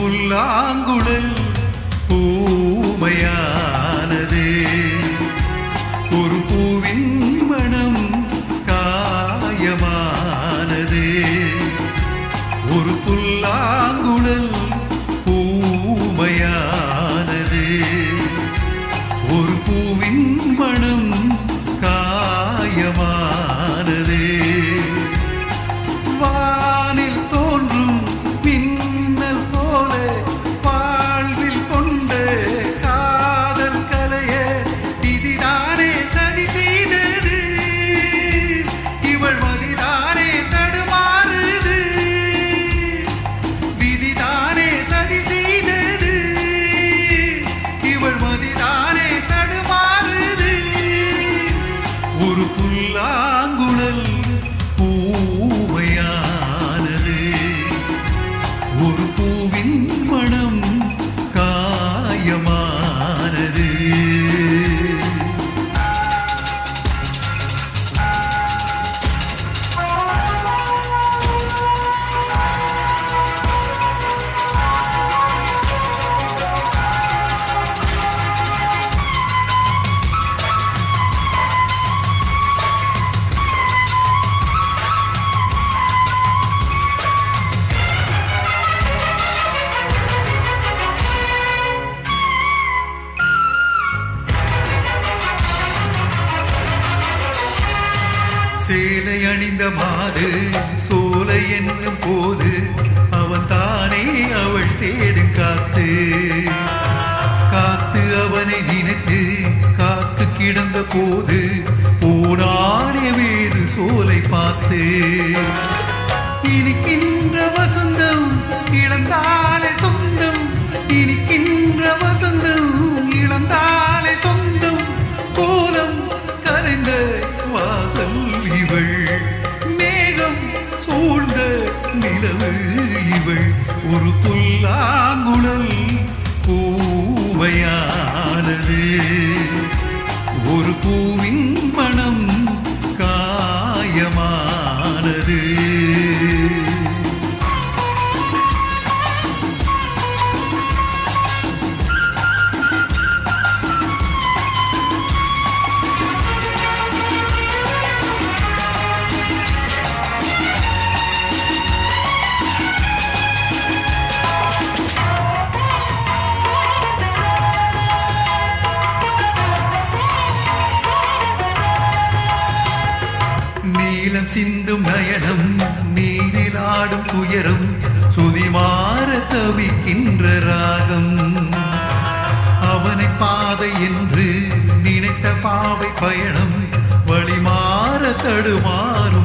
புல்லாங்குழல் பூமையானதே, ஒரு பூவின் மனம் காயமானதே. ஒரு புல்லாங்குழல் பூமையானதே, ஒரு பூவின் மனம் காயமானதே. வானில் தோன்றும் மின்னல் போல வாழ்வில் கொண்ட காதல் கலைய விதிதானே சதி செய்தது, இவள் மதிதானே தடுமாறுது. விதிதானே சதி செய்தது, இவள் மதிதானே தடுமாறுது. ஒரு புல்லாங்குழல் பூமையானது, ஒரு பூவின் மனம் காயமானது. சேலை அணிந்த மாது சோலை என்னும் போது அவன் தானே அவள் தேடும் காத்து. காத்து அவனை நினைத்து காத்து கிடந்த போது போனானே வேறு சோலை பார்த்து. இனிக்கின்ற வசந்தம் இழந்தாலே சொந்தம், இனிக்கின்ற வசந்தம் இழந்தாலே சொந்தம். கோலம் கலைந்த வாசல் இவள், மேகம் சூழ்ந்த நிலவு இவள். ஒரு புல்லாங்குழல் பூவையானது, ஒரு பூவின் மனம் காயமானது. நீலம் சிந்தும் நயனம், நீரில் ஆடும் துயரம், சுதிமாற தவிக்கின்ற ராகம். அவனை பாதை என்று நினைத்த பாவை பயணம் வழிமாற தடுமாறும்